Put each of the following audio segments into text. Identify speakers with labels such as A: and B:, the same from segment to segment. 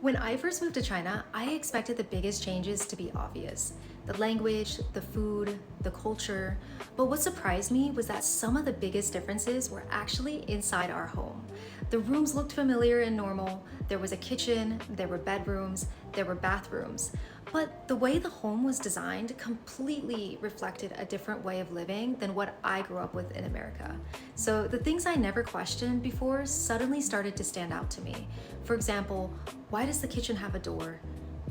A: When I first moved to China, I expected the biggest changes to be obvious. The language, the food, the culture. But what surprised me was that some of the biggest differences were actually inside our home. The rooms looked familiar and normal. There was a kitchen, there were bedrooms, there were bathrooms. But the way the home was designed completely reflected a different way of living than what I grew up with in America. So the things I never questioned before suddenly started to stand out to me. For example, why does the kitchen have a door?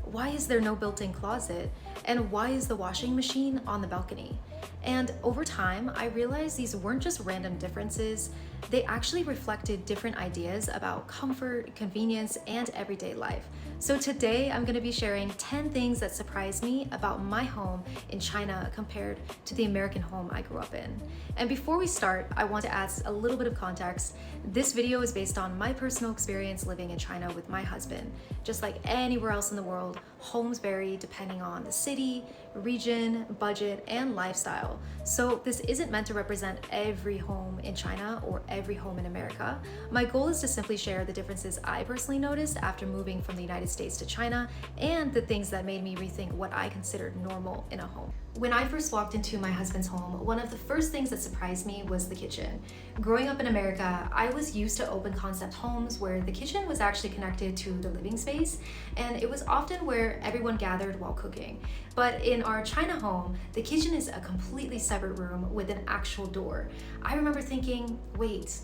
A: Why is there no built-in closet? And why is the washing machine on the balcony? And over time, I realized these weren't just random differences, they actually reflected different ideas about comfort, convenience, and everyday life. So today, I'm gonna be sharing 10 things that surprised me about my home in China compared to the American home I grew up in. And before we start, I want to add a little bit of context. This video is based on my personal experience living in China with my husband. Just like anywhere else in the world, homes vary depending on the city, region, budget, and lifestyle. So this isn't meant to represent every home in China or every home in America. My goal is to simply share the differences I personally noticed after moving from the United States to China and the things that made me rethink what I considered normal in a home. When I first walked into my husband's home, one of the first things that surprised me was the kitchen. Growing up in America, I was used to open concept homes where the kitchen was actually connected to the living space, and it was often where everyone gathered while cooking. But in our China home, the kitchen is a completely separate room with an actual door. I remember thinking, wait,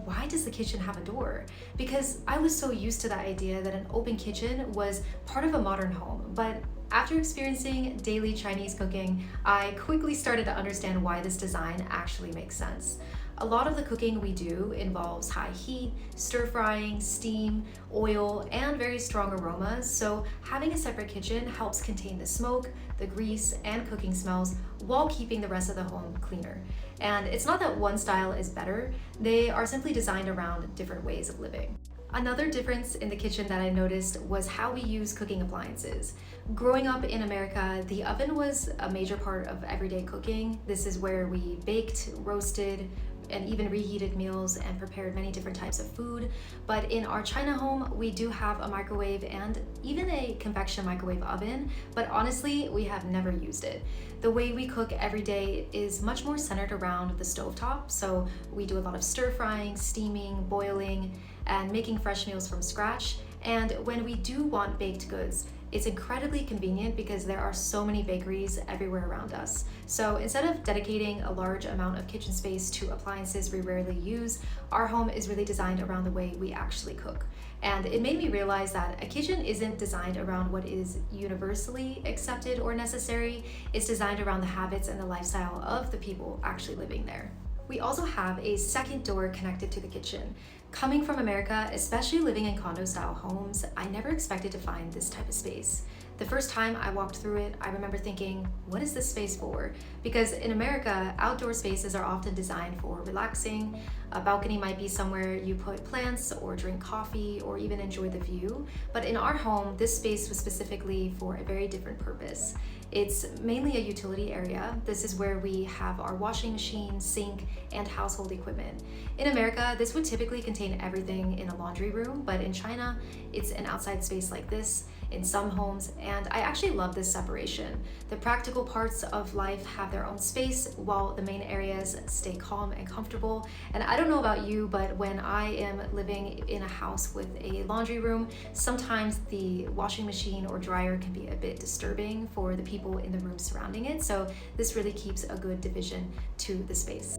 A: why does the kitchen have a door? Because I was so used to the idea that an open kitchen was part of a modern home. But after experiencing daily Chinese cooking, I quickly started to understand why this design actually makes sense. A lot of the cooking we do involves high heat, stir frying, steam, oil, and very strong aromas, so having a separate kitchen helps contain the smoke, the grease, and cooking smells while keeping the rest of the home cleaner. And it's not that one style is better, they are simply designed around different ways of living. Another difference in the kitchen that I noticed was how we use cooking appliances. Growing up in America, the oven was a major part of everyday cooking. This is where we baked, roasted, and even reheated meals and prepared many different types of food. But in our China home, we do have a microwave and even a convection microwave oven, but honestly, we have never used it. The way we cook every day is much more centered around the stovetop, so we do a lot of stir frying, steaming, boiling, and making fresh meals from scratch. And when we do want baked goods, it's incredibly convenient because there are so many bakeries everywhere around us. So instead of dedicating a large amount of kitchen space to appliances we rarely use, our home is really designed around the way we actually cook. And it made me realize that a kitchen isn't designed around what is universally accepted or necessary, it's designed around the habits and the lifestyle of the people actually living there. We also have a second door connected to the kitchen. Coming from America, especially living in condo-style homes, I never expected to find this type of space. The first time I walked through it, I remember thinking, what is this space for? Because in America, outdoor spaces are often designed for relaxing. A balcony might be somewhere you put plants or drink coffee or even enjoy the view. But in our home, this space was specifically for a very different purpose. It's mainly a utility area. This is where we have our washing machine, sink, and household equipment. In America, this would typically contain everything in a laundry room, but in China, it's an outside space like this in some homes, and I actually love this separation. The practical parts of life have their own space while the main areas stay calm and comfortable. And I don't know about you, but when I am living in a house with a laundry room, sometimes the washing machine or dryer can be a bit disturbing for the people in the room surrounding it. So this really keeps a good division to the space.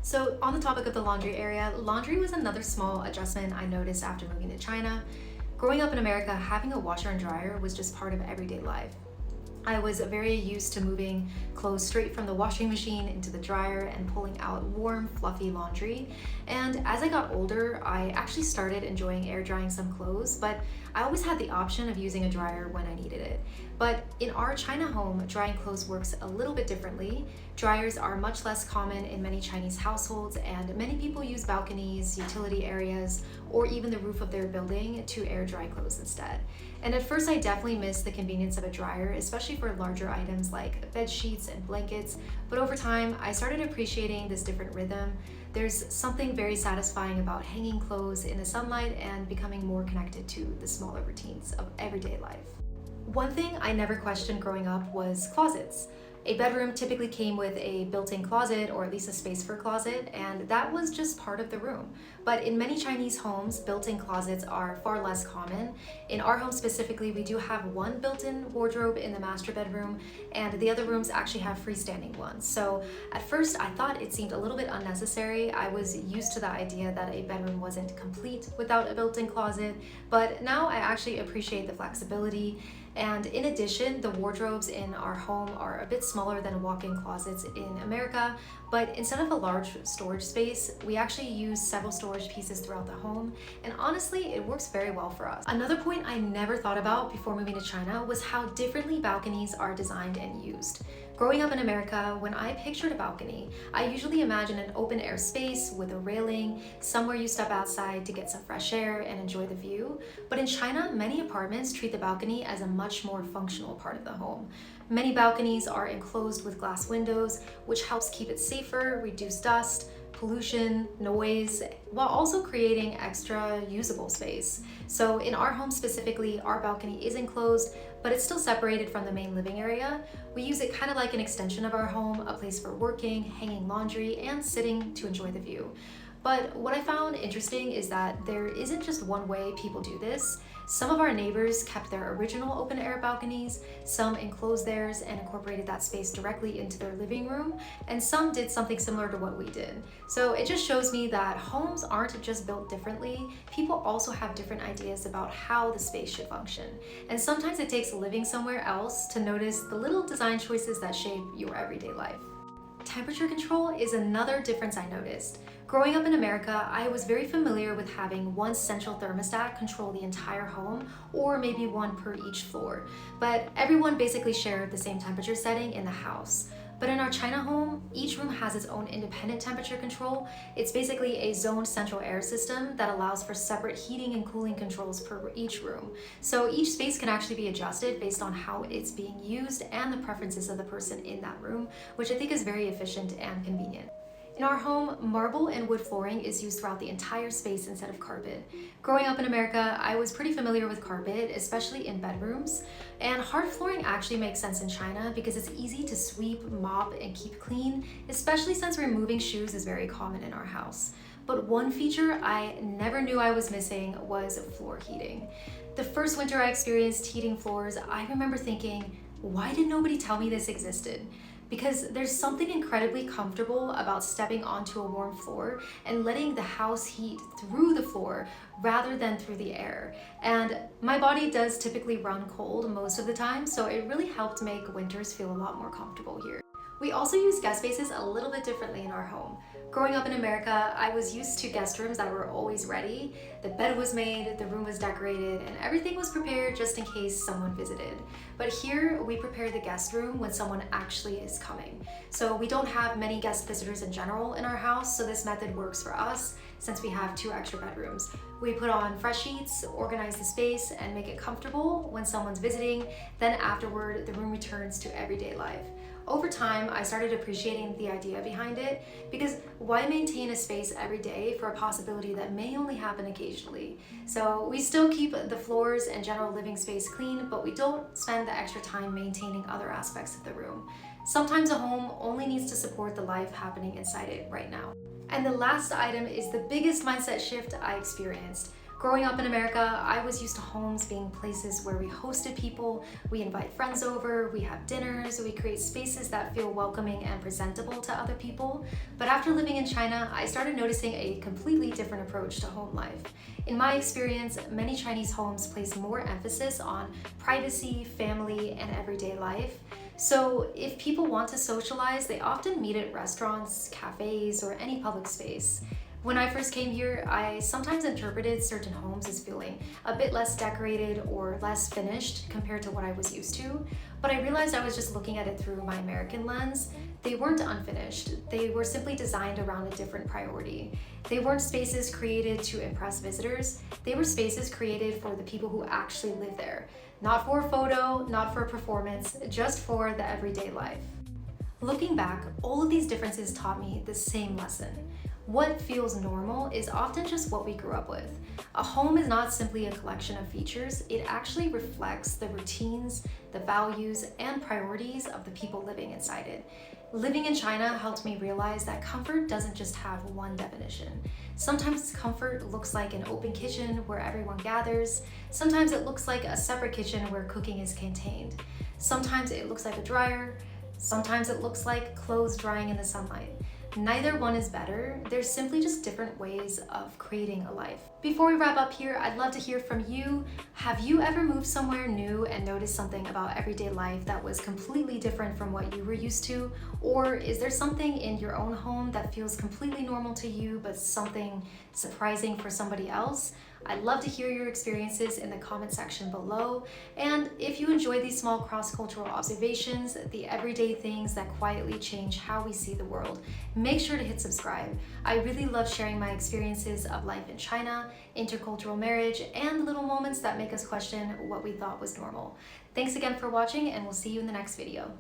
A: So on the topic of the laundry area, laundry was another small adjustment I noticed after moving to China. Growing up in America, having a washer and dryer was just part of everyday life. I was very used to moving clothes straight from the washing machine into the dryer and pulling out warm, fluffy laundry. And as I got older, I actually started enjoying air drying some clothes, but I always had the option of using a dryer when I needed it. But in our China home, drying clothes works a little bit differently. Dryers are much less common in many Chinese households, and many people use balconies, utility areas, or even the roof of their building to air dry clothes instead. And at first I definitely missed the convenience of a dryer, especially for larger items like bed sheets and blankets, but over time I started appreciating this different rhythm. There's something very satisfying about hanging clothes in the sunlight and becoming more connected to the smaller routines of everyday life. One thing I never questioned growing up was closets. A bedroom typically came with a built-in closet, or at least a space for a closet, and that was just part of the room. But in many Chinese homes, built-in closets are far less common. In our home specifically, we do have one built-in wardrobe in the master bedroom, and the other rooms actually have freestanding ones. So at first, I thought it seemed a little bit unnecessary. I was used to the idea that a bedroom wasn't complete without a built-in closet, but now I actually appreciate the flexibility. And in addition, the wardrobes in our home are a bit smaller than walk-in closets in America, but instead of a large storage space, we actually use several storage pieces throughout the home, and honestly, it works very well for us. Another point I never thought about before moving to China was how differently balconies are designed and used. Growing up in America, when I pictured a balcony, I usually imagine an open air space with a railing, somewhere you step outside to get some fresh air and enjoy the view. But in China, many apartments treat the balcony as a much more functional part of the home. Many balconies are enclosed with glass windows, which helps keep it safer, reduce dust, pollution, noise, while also creating extra usable space. So in our home specifically, our balcony is enclosed, but it's still separated from the main living area. We use it kind of like an extension of our home, a place for working, hanging laundry, and sitting to enjoy the view. But what I found interesting is that there isn't just one way people do this. Some of our neighbors kept their original open air balconies, some enclosed theirs and incorporated that space directly into their living room, and some did something similar to what we did. So it just shows me that homes aren't just built differently, people also have different ideas about how the space should function. And sometimes it takes living somewhere else to notice the little design choices that shape your everyday life. Temperature control is another difference I noticed. Growing up in America, I was very familiar with having one central thermostat control the entire home, or maybe one per each floor. But everyone basically shared the same temperature setting in the house. But in our China home, each room has its own independent temperature control. It's basically a zoned central air system that allows for separate heating and cooling controls per each room. So each space can actually be adjusted based on how it's being used and the preferences of the person in that room, which I think is very efficient and convenient. In our home, marble and wood flooring is used throughout the entire space instead of carpet. Growing up in America, I was pretty familiar with carpet, especially in bedrooms. And hard flooring actually makes sense in China because it's easy to sweep, mop, and keep clean, especially since removing shoes is very common in our house. But one feature I never knew I was missing was floor heating. The first winter I experienced heating floors, I remember thinking, why did nobody tell me this existed? Because there's something incredibly comfortable about stepping onto a warm floor and letting the house heat through the floor rather than through the air. And my body does typically run cold most of the time, so it really helped make winters feel a lot more comfortable here. We also use guest spaces a little bit differently in our home. Growing up in America, I was used to guest rooms that were always ready. The bed was made, the room was decorated, and everything was prepared just in case someone visited. But here, we prepare the guest room when someone actually is coming. So we don't have many guest visitors in general in our house, so this method works for us since we have 2 extra bedrooms. We put on fresh sheets, organize the space, and make it comfortable when someone's visiting. Then afterward, the room returns to everyday life. Over time, I started appreciating the idea behind it because why maintain a space every day for a possibility that may only happen occasionally? So we still keep the floors and general living space clean, but we don't spend the extra time maintaining other aspects of the room. Sometimes a home only needs to support the life happening inside it right now. And the last item is the biggest mindset shift I experienced. Growing up in America, I was used to homes being places where we hosted people, we invite friends over, we have dinners, we create spaces that feel welcoming and presentable to other people. But after living in China, I started noticing a completely different approach to home life. In my experience, many Chinese homes place more emphasis on privacy, family, and everyday life. So if people want to socialize, they often meet at restaurants, cafes, or any public space. When I first came here, I sometimes interpreted certain homes as feeling a bit less decorated or less finished compared to what I was used to, but I realized I was just looking at it through my American lens. They weren't unfinished, they were simply designed around a different priority. They weren't spaces created to impress visitors, they were spaces created for the people who actually live there. Not for a photo, not for a performance, just for the everyday life. Looking back, all of these differences taught me the same lesson. What feels normal is often just what we grew up with. A home is not simply a collection of features, it actually reflects the routines, the values, and priorities of the people living inside it. Living in China helped me realize that comfort doesn't just have one definition. Sometimes comfort looks like an open kitchen where everyone gathers. Sometimes it looks like a separate kitchen where cooking is contained. Sometimes it looks like a dryer. Sometimes it looks like clothes drying in the sunlight. Neither one is better, there's simply just different ways of creating a life. Before we wrap up here, I'd love to hear from you. Have you ever moved somewhere new and noticed something about everyday life that was completely different from what you were used to? Or is there something in your own home that feels completely normal to you but something surprising for somebody else? I'd love to hear your experiences in the comment section below. And if you enjoy these small cross-cultural observations, the everyday things that quietly change how we see the world, make sure to hit subscribe. I really love sharing my experiences of life in China, intercultural marriage, and the little moments that make us question what we thought was normal. Thanks again for watching, and we'll see you in the next video.